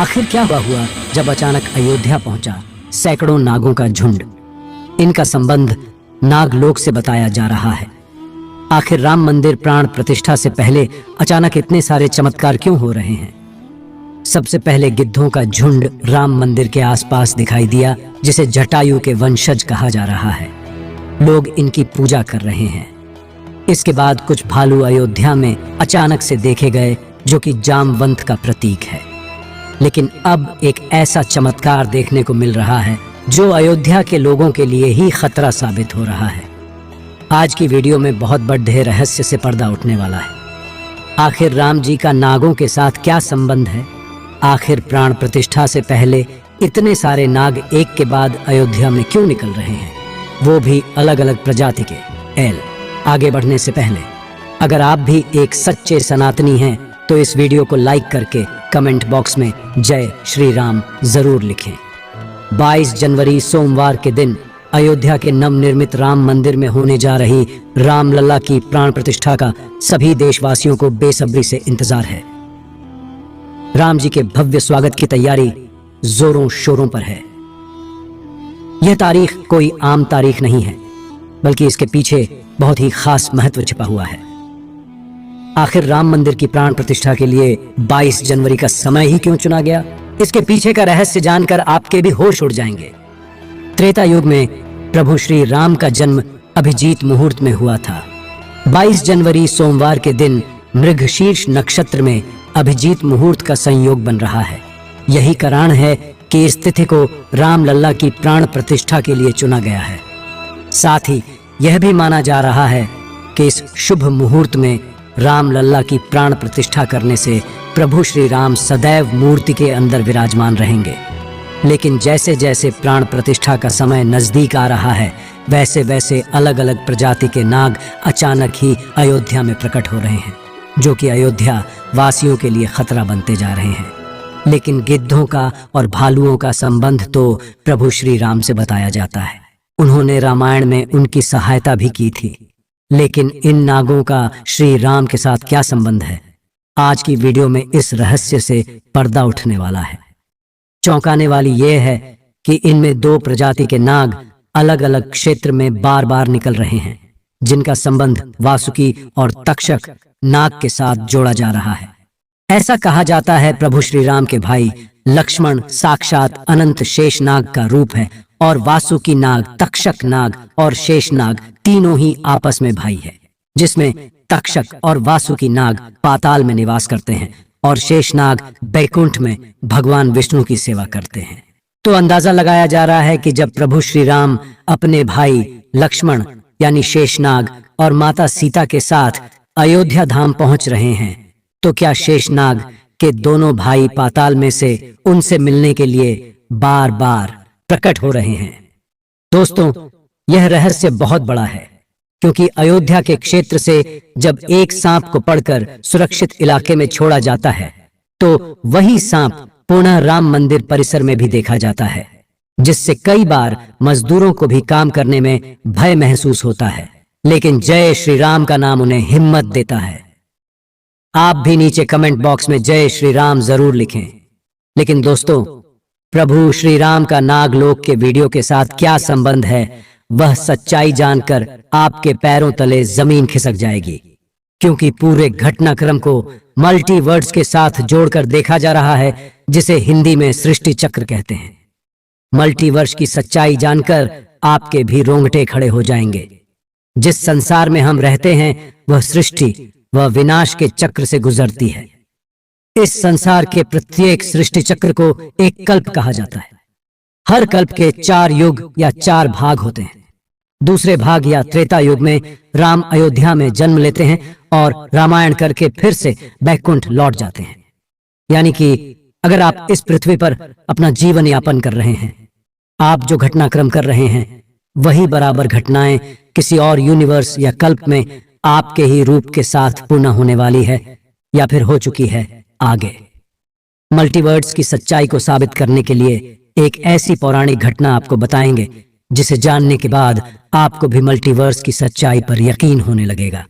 आखिर क्या हुआ जब अचानक अयोध्या पहुंचा सैकड़ों नागों का झुंड। इनका संबंध नागलोक से बताया जा रहा है। आखिर राम मंदिर प्राण प्रतिष्ठा से पहले अचानक इतने सारे चमत्कार क्यों हो रहे हैं? सबसे पहले गिद्धों का झुंड राम मंदिर के आसपास दिखाई दिया, जिसे जटायु के वंशज कहा जा रहा है। लोग इनकी पूजा कर रहे हैं। इसके बाद कुछ भालू अयोध्या में अचानक से देखे गए, जो कि जामवंत का प्रतीक है। लेकिन अब एक ऐसा चमत्कार देखने को मिल रहा है जो अयोध्या के लोगों के लिए ही खतरा साबित हो रहा है। आज की वीडियो में बहुत बड़े रहस्य से पर्दा उठने वाला है। आखिर राम जी का नागों के साथ क्या संबंध है? आखिर प्राण प्रतिष्ठा से पहले इतने सारे नाग एक के बाद अयोध्या में क्यों निकल रहे हैं, वो भी अलग अलग प्रजाति के? आगे बढ़ने से पहले अगर आप भी एक सच्चे सनातनी हैं तो इस वीडियो को लाइक करके कमेंट बॉक्स में जय श्री राम जरूर लिखें। 22 जनवरी सोमवार के दिन अयोध्या के नवनिर्मित राम मंदिर में होने जा रही रामलला की प्राण प्रतिष्ठा का सभी देशवासियों को बेसब्री से इंतजार है। राम जी के भव्य स्वागत की तैयारी जोरों शोरों पर है। यह तारीख कोई आम तारीख नहीं है, बल्कि इसके पीछे बहुत ही खास महत्व छिपा हुआ है। आखिर राम मंदिर की प्राण प्रतिष्ठा के लिए 22 जनवरी का समय ही क्यों चुना गया? इसके पीछे का रहस्य जानकर आपके भी होश उड़ जाएंगे। त्रेता युग में प्रभु श्री राम का जन्म अभिजीत मुहूर्त में हुआ था। 22 जनवरी सोमवार के दिन मृगशीर्ष नक्षत्र में अभिजीत मुहूर्त का संयोग बन रहा है। यही कारण है कि इस तिथि को रामलला की प्राण प्रतिष्ठा के लिए चुना गया है। साथ ही यह भी माना जा रहा है कि इस शुभ मुहूर्त में रामलला की प्राण प्रतिष्ठा करने से प्रभु श्री राम सदैव मूर्ति के अंदर विराजमान रहेंगे। लेकिन जैसे जैसे प्राण प्रतिष्ठा का समय नजदीक आ रहा है, वैसे वैसे अलग अलग प्रजाति के नाग अचानक ही अयोध्या में प्रकट हो रहे हैं, जो कि अयोध्या वासियों के लिए खतरा बनते जा रहे हैं। लेकिन गिद्धों का और भालुओं का संबंध तो प्रभु श्री राम से बताया जाता है। उन्होंने रामायण में उनकी सहायता भी की थी। लेकिन इन नागों का श्री राम के साथ क्या संबंध है? आज की वीडियो में इस रहस्य से पर्दा उठने वाला है। चौंकाने वाली यह है कि इनमें दो प्रजाति के नाग अलग अलग क्षेत्र में बार बार निकल रहे हैं, जिनका संबंध वासुकी और तक्षक नाग के साथ जोड़ा जा रहा है। ऐसा कहा जाता है प्रभु श्री राम के भाई लक्ष्मण साक्षात अनंत शेष नाग का रूप है, और वासुकी नाग, तक्षक नाग और शेष नाग तीनों ही आपस में भाई है, जिसमें तक्षक और वासुकी नाग पाताल में निवास करते हैं और शेषनाग बैकुंठ में भगवान विष्णु की सेवा करते हैं। तो अंदाजा लगाया जा रहा है कि जब प्रभु श्री राम अपने भाई लक्ष्मण यानी शेषनाग और माता सीता के साथ अयोध्या धाम पहुंच रहे हैं, तो क्या शेषनाग के दोनों भाई पाताल में से उनसे मिलने के लिए बार बार प्रकट हो रहे हैं? दोस्तों, यह रहस्य बहुत बड़ा है, क्योंकि अयोध्या के क्षेत्र से जब एक सांप को पकड़कर सुरक्षित इलाके में छोड़ा जाता है, तो वही सांप पुनः राम मंदिर परिसर में भी देखा जाता है, जिससे कई बार मजदूरों को भी काम करने में भय महसूस होता है। लेकिन जय श्री राम का नाम उन्हें हिम्मत देता है। आप भी नीचे कमेंट बॉक्स में जय श्री राम जरूर लिखें। लेकिन दोस्तों, प्रभु श्री राम का नागलोक के वीडियो के साथ क्या संबंध है, वह सच्चाई जानकर आपके पैरों तले जमीन खिसक जाएगी, क्योंकि पूरे घटनाक्रम को मल्टीवर्ड्स के साथ जोड़कर देखा जा रहा है, जिसे हिंदी में सृष्टि चक्र कहते हैं। मल्टीवर्स की सच्चाई जानकर आपके भी रोंगटे खड़े हो जाएंगे। जिस संसार में हम रहते हैं, वह सृष्टि व विनाश के चक्र से गुजरती है। इस संसार के प्रत्येक सृष्टि चक्र को एक कल्प कहा जाता है। हर कल्प के 4 युग या 4 भाग होते हैं। दूसरे भाग या त्रेता युग में राम अयोध्या में जन्म लेते हैं और रामायण करके फिर से बैकुंठ लौट जाते हैं। यानी कि अगर आप इस पृथ्वी पर अपना जीवन यापन कर रहे हैं, आप जो घटनाक्रम कर रहे हैं, वही बराबर घटनाएं किसी और यूनिवर्स या कल्प में आपके ही रूप के साथ पूर्ण होने वाली है या फिर हो चुकी है आगे। मल्टीवर्ड्स की सच्चाई को साबित करने के लिए एक ऐसी पौराणिक घटना आपको बताएंगे, जिसे जानने के बाद आपको भी मल्टीवर्स की सच्चाई पर यकीन होने लगेगा।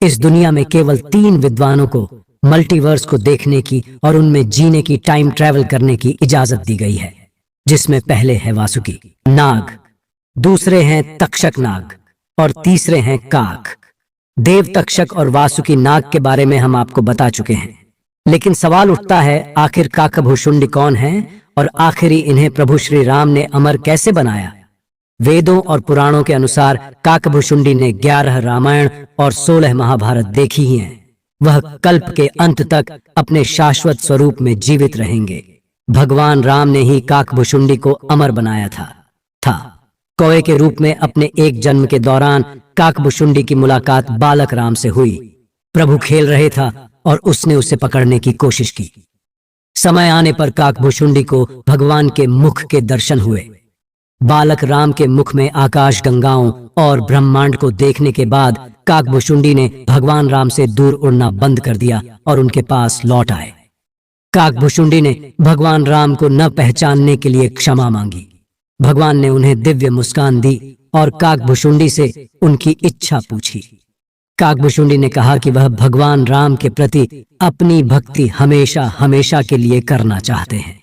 इस दुनिया में केवल 3 विद्वानों को मल्टीवर्स को देखने की और उनमें जीने की, टाइम ट्रैवल करने की इजाजत दी गई है, जिसमें पहले है वासुकी नाग, दूसरे हैं तक्षक नाग और तीसरे हैं काक। देव तक्षक और वासुकी नाग के बारे में हम आपको बता चुके हैं, लेकिन सवाल उठता है आखिर काकभुशुंडी कौन है और आखिरी इन्हें प्रभु श्री राम ने अमर कैसे बनाया। वेदों और पुराणों के अनुसार काकभुशुंडी ने 11 रामायण और 16 महाभारत देखी ही हैं। वह कल्प के अंत तक अपने शाश्वत स्वरूप में जीवित रहेंगे। भगवान राम ने ही काकभुशुंडी को अमर बनाया था। कौवे के रूप में अपने एक जन्म के दौरान काकभुशुंडी की मुलाकात बालक राम से हुई। प्रभु खेल रहे था और उसने उसे पकड़ने की कोशिश की। समय आने पर काकभुशुंडी को भगवान के मुख के दर्शन हुए। बालक राम के मुख में आकाश गंगाओं और ब्रह्मांड को देखने के बाद काकभुशुंडी ने भगवान राम से दूर उड़ना बंद कर दिया और उनके पास लौट आए। काकभुशुंडी ने भगवान राम को न पहचानने के लिए क्षमा मांगी। भगवान ने उन्हें दिव्य मुस्कान दी और काकभुशुंडी से उनकी इच्छा पूछी। काकभुशुंडी ने कहा कि वह भगवान राम के प्रति अपनी भक्ति हमेशा हमेशा के लिए करना चाहते हैं।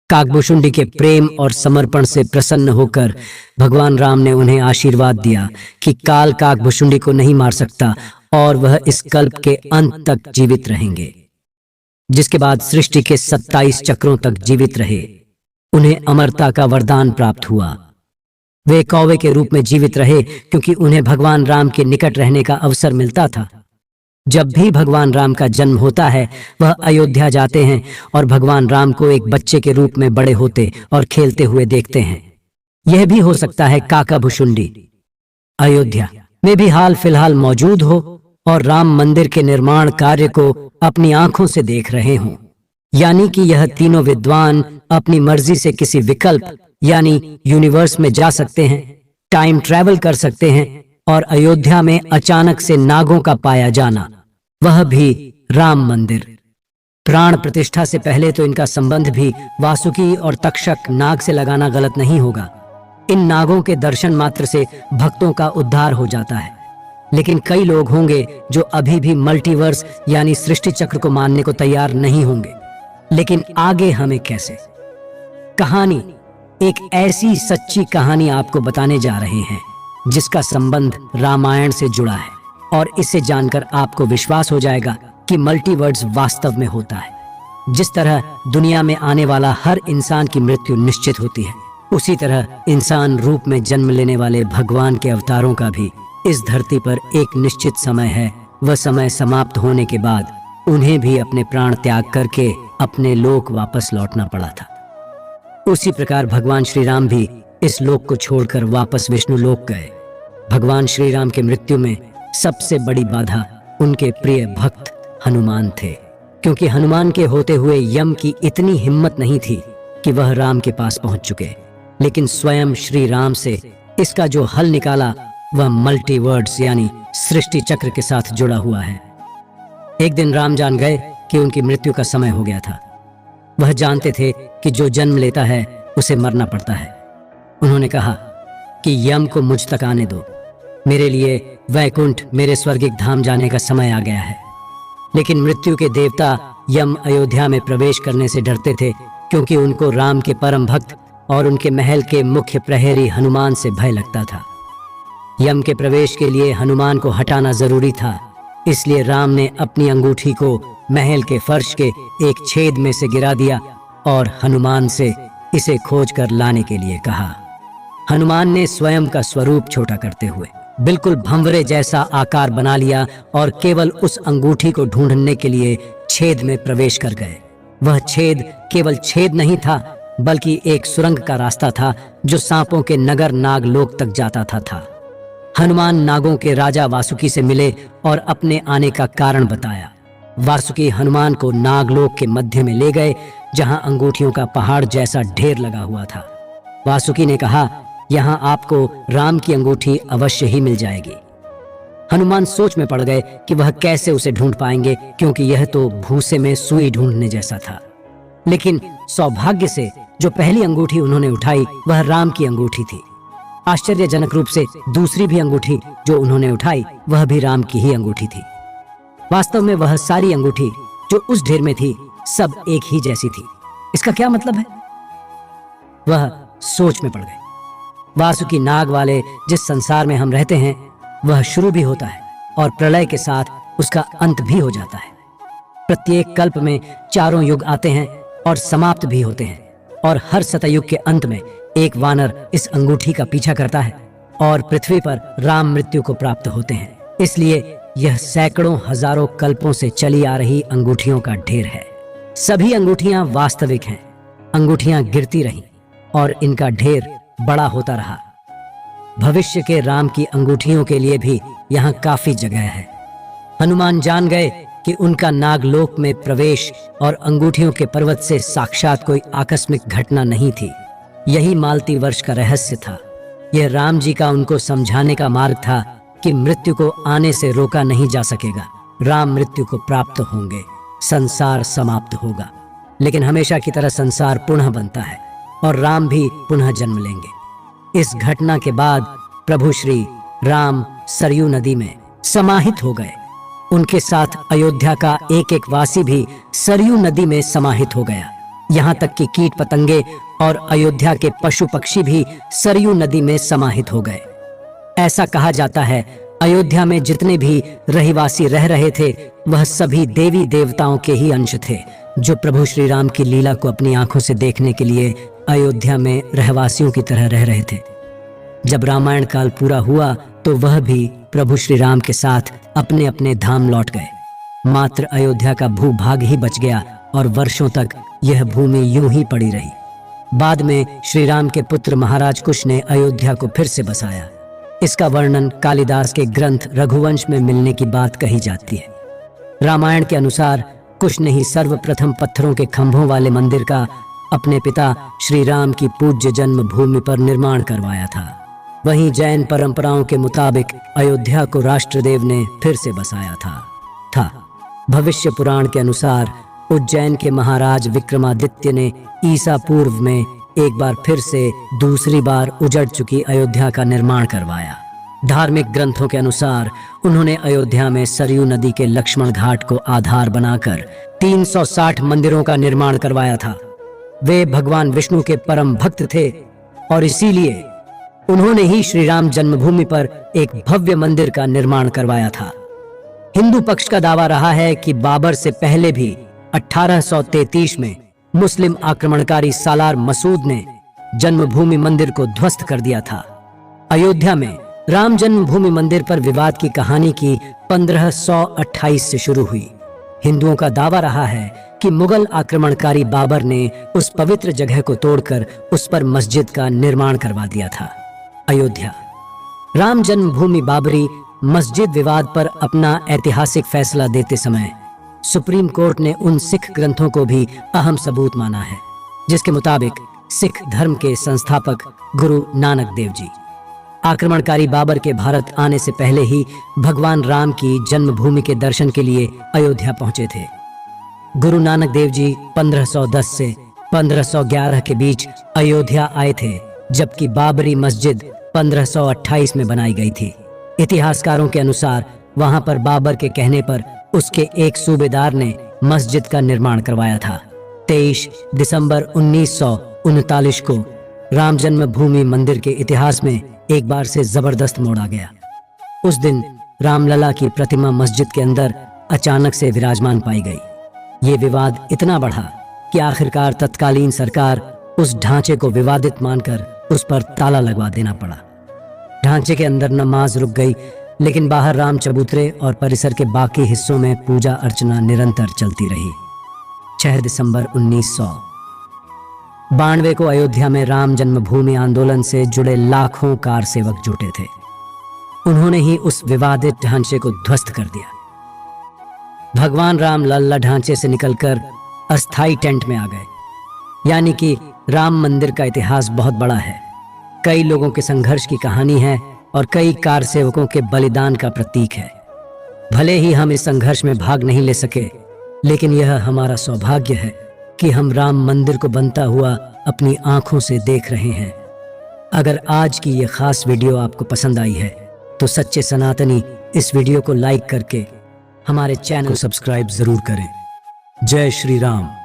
काकभुशुंडी के प्रेम और समर्पण से प्रसन्न होकर भगवान राम ने उन्हें आशीर्वाद दिया कि काल काकभुशुंडी को नहीं मार सकता और वह इस कल्प के अंत तक जीवित रहेंगे। जिसके बाद सृष्टि के 27 चक्रों तक जीवित रहे। उन्हें अमरता का वरदान प्राप्त हुआ। वे कौवे के रूप में जीवित रहे क्योंकि उन्हें भगवान राम के निकट रहने का अवसर मिलता था। जब भी भगवान राम का जन्म होता है वह अयोध्या जाते हैं और भगवान राम को एक बच्चे के रूप में बड़े होते और खेलते हुए देखते हैं। यह भी हो सकता है काकभुशुंडी अयोध्या में भी हाल फिलहाल मौजूद हो और राम मंदिर के निर्माण कार्य को अपनी आंखों से देख रहे हों। यानी कि यह तीनों विद्वान अपनी मर्जी से किसी विकल्प यानी यूनिवर्स में जा सकते हैं, टाइम ट्रैवल कर सकते हैं और अयोध्या में अचानक से नागों का पाया जाना, वह भी राम मंदिर। प्राण प्रतिष्ठा से पहले तो इनका संबंध भी वासुकी और तक्षक नाग से लगाना गलत नहीं होगा। इन नागों के दर्शन मात्र से भक्तों का उद्धार हो जाता है। लेकिन कई लोग होंगे जो अभी भी मल्टीवर्स यानी सृष्टि चक्र को मानने को तैयार नहीं होंगे। लेकिन आगे हमें कैसे? कहानी, एक ऐसी सच्ची कहानी आपको बताने जा रहे हैं जिसका संबंध रामायण से जुड़ा है और इसे जानकर आपको विश्वास हो जाएगा कि मल्टीवर्स वास्तव में होता है। जिस तरह दुनिया में आने वाला हर इंसान की मृत्यु निश्चित होती है, उसी तरह इंसान रूप में जन्म लेने वाले भगवान के अवतारों का भी इस धरती पर एक निश्चित समय है। वह समय समाप्त होने के बाद उन्हें भी अपने प्राण त्याग करके अपने लोक वापस लौटना पड़ा था। उसी प्रकार भगवान श्री राम भी इस लोक को छोड़कर वापस विष्णु लोक गए। भगवान श्री राम के मृत्यु में सबसे बड़ी बाधा उनके प्रिय भक्त हनुमान थे, क्योंकि हनुमान के होते हुए यम की इतनी हिम्मत नहीं थी कि वह राम के पास पहुंच चुके। लेकिन स्वयं श्री राम से इसका जो हल निकाला वह मल्टीवर्ड्स यानी सृष्टि चक्र के साथ जुड़ा हुआ है। एक दिन राम जान गए कि उनकी मृत्यु का समय हो गया था। वह जानते थे कि जो जन्म लेता है उसे मरना पड़ता है। उन्होंने कहा कि यम को मुझ तक आने दो, मेरे लिए वैकुंठ, मेरे स्वर्गिक धाम जाने का समय आ गया है। लेकिन मृत्यु के देवता यम अयोध्या में प्रवेश करने से डरते थे, क्योंकि उनको राम के परम भक्त और उनके महल के मुख्य प्रहरी हनुमान से भय लगता था। यम के प्रवेश के लिए हनुमान को हटाना जरूरी था, इसलिए राम ने अपनी अंगूठी को महल के फर्श के एक छेद में से गिरा दिया और हनुमान से इसे खोज कर लाने के लिए कहा। हनुमान ने स्वयं का स्वरूप छोटा करते हुए बिल्कुल भंवरे जैसा आकार बना लिया और केवल उस अंगूठी को ढूंढने के लिए छेद में प्रवेश कर गए। वह छेद केवल छेद नहीं था, बल्कि एक सुरंग का रास्ता था जो सांपों के नगर नागलोक तक जाता था। हनुमान नागों के राजा वासुकी से मिले और अपने आने का कारण बताया। वासुकी हनुमान को नागलोक के मध्य में ले गए, जहां अंगूठियों का पहाड़ जैसा ढेर लगा हुआ था। वासुकी ने कहा, यहां आपको राम की अंगूठी अवश्य ही मिल जाएगी। हनुमान सोच में पड़ गए कि वह कैसे उसे ढूंढ पाएंगे, क्योंकि यह तो भूसे में सुई ढूंढने जैसा था। लेकिन सौभाग्य से जो पहली अंगूठी उन्होंने उठाई वह राम की अंगूठी थी। आश्चर्यजनक रूप से दूसरी भी अंगूठी जो उन्होंने उठाई वह भी राम की ही अंगूठी थी। वास्तव में वह सारी अंगूठी जो उस ढेर में थी सब एक ही जैसी थी। इसका क्या मतलब है? वह सोच में पड़ गए। वासुकी नाग वाले जिस संसार में हम रहते हैं वह शुरू भी होता है और प्रलय के साथ उसका अंत भी हो जाता है। प्रत्येक कल्प में चारों युग आते हैं और समाप्त भी होते हैं, और हर सतयुग के अंत में एक वानर इस अंगूठी का पीछा करता है और पृथ्वी पर राम मृत्यु को प्राप्त होते हैं। इसलिए यह सैकड़ों हजारों कल्पों से चली आ रही अंगूठियों का ढेर है। सभी अंगूठियां वास्तविक हैं। अंगूठियां गिरती रहीं और इनका ढेर बड़ा होता रहा। भविष्य के राम की अंगूठियों के लिए भी यहाँ काफी जगह है। हनुमान जान गए कि उनका नागलोक में प्रवेश और अंगूठियों के पर्वत से साक्षात कोई आकस्मिक घटना नहीं थी। यही मालती वर्ष का रहस्य था। यह राम जी का उनको समझाने का मार्ग था कि मृत्यु को आने से रोका नहीं जा सकेगा। राम मृत्यु को प्राप्त होंगे, संसार समाप्त होगा, लेकिन हमेशा की तरह संसार पुनः बनता है और राम भी पुनः जन्म लेंगे। इस घटना के बाद प्रभु श्री राम सरयू नदी में समाहित हो गए। उनके साथ अयोध्या का एक एक वासी भी सरयू नदी में समाहित हो गया। यहाँ तक कि कीट पतंगे और अयोध्या के पशु पक्षी भी सरयू नदी में समाहित हो गए। ऐसा कहा जाता है अयोध्या में जितने भी रहिवासी रह रहे थे वह सभी देवी देवताओं के ही अंश थे, जो प्रभु श्री राम की लीला को अपनी आंखों से देखने के लिए अयोध्या में रहवासियों की तरह रह रहे थे। जब रामायण काल पूरा हुआ तो वह भी प्रभु श्री राम के साथ अपने अपने धाम लौट गए। मात्र अयोध्या का भूभाग ही बच गया और वर्षों तक यह भूमि यूं ही पड़ी रही। बाद में श्री राम के पुत्र महाराज कुश ने अयोध्या को फिर से बसाया। इसका वर्णन कालिदास के ग्रंथ रघुवंश में मिलने की बात कही जाती है। रामायण के अनुसार कुश ने ही सर्वप्रथम पत्थरों के खंभों वाले मंदिर का अपने पिता श्री राम की पूज्य जन्म भूमि पर निर्माण करवाया था। वहीं जैन परंपराओं के मुताबिक अयोध्या को राष्ट्रदेव ने फिर से बसाया था। भविष्य पुराण के अनुसार उज्जैन के महाराज विक्रमादित्य ने ईसा पूर्व में एक बार फिर से दूसरी बार उजड़ चुकी अयोध्या का निर्माण करवाया। धार्मिक ग्रंथों के अनुसार उन्होंने अयोध्या में सरयू नदी के लक्ष्मण घाट को आधार बनाकर 360 मंदिरों का निर्माण करवाया था। वे भगवान विष्णु के परम भक्त थे और इसीलिए उन्होंने ही श्री राम जन्मभूमि पर एक भव्य मंदिर का निर्माण करवाया था। हिंदू पक्ष का दावा रहा है कि बाबर से पहले भी 1833 में मुस्लिम आक्रमणकारी सालार मसूद ने जन्मभूमि मंदिर को ध्वस्त कर दिया था। अयोध्या में राम जन्मभूमि मंदिर पर विवाद की कहानी की 1528 से शुरू हुई। हिंदुओं का दावा रहा है कि मुगल आक्रमणकारी बाबर ने उस पवित्र जगह को तोड़कर उस पर मस्जिद का निर्माण करवा दिया था। अयोध्या राम जन्मभूमि बाबरी मस्जिद विवाद पर अपना ऐतिहासिक फैसला देते समय सुप्रीम कोर्ट ने उन सिख ग्रंथों को भी अहम सबूत माना है, जिसके मुताबिक सिख धर्म के संस्थापक गुरु नानक देव जी आक्रमणकारी बाबर के भारत आने से पहले ही भगवान राम की जन्मभूमि के दर्शन के लिए अयोध्या पहुंचे थे। गुरु नानक देव जी 1510 से 1511 के बीच अयोध्या आए थे, जबकि बाबरी मस्जिद 1528 में बनाई गई थी। इतिहासकारों के अनुसार वहां पर बाबर के कहने पर उसके एक सूबेदार ने मस्जिद का निर्माण करवाया था। 23 दिसंबर 1939 को राम जन्मभूमि मंदिर के इतिहास में एक बार से जबरदस्त मोड़ आ गया। उस दिन रामलला की प्रतिमा मस्जिद के अंदर अचानक से विराजमान पाई गई। ये विवाद इतना बढ़ा कि आखिरकार तत्कालीन सरकार उस ढांचे को विवादित मानकर उस पर ताला लगवा देना पड़ा। ढांचे के अंदर नमाज रुक गई, लेकिन बाहर राम चबूतरे और परिसर के बाकी हिस्सों में पूजा अर्चना निरंतर चलती रही। 6 दिसंबर 1992 को अयोध्या में राम जन्मभूमि आंदोलन से जुड़े लाखों कार सेवक जुटे थे। उन्होंने ही उस विवादित ढांचे को ध्वस्त कर दिया। भगवान राम लल्ला ढांचे से निकलकर अस्थाई टेंट में आ गए। यानी कि राम मंदिर का इतिहास बहुत बड़ा है। कई लोगों के संघर्ष की कहानी है और कई कार सेवकों के बलिदान का प्रतीक है। भले ही हम इस संघर्ष में भाग नहीं ले सके, लेकिन यह हमारा सौभाग्य है कि हम राम मंदिर को बनता हुआ अपनी आंखों से देख रहे हैं। अगर आज की यह खास वीडियो आपको पसंद आई है तो सच्चे सनातनी इस वीडियो को लाइक करके हमारे चैनल को सब्सक्राइब जरूर करें। जय श्री राम।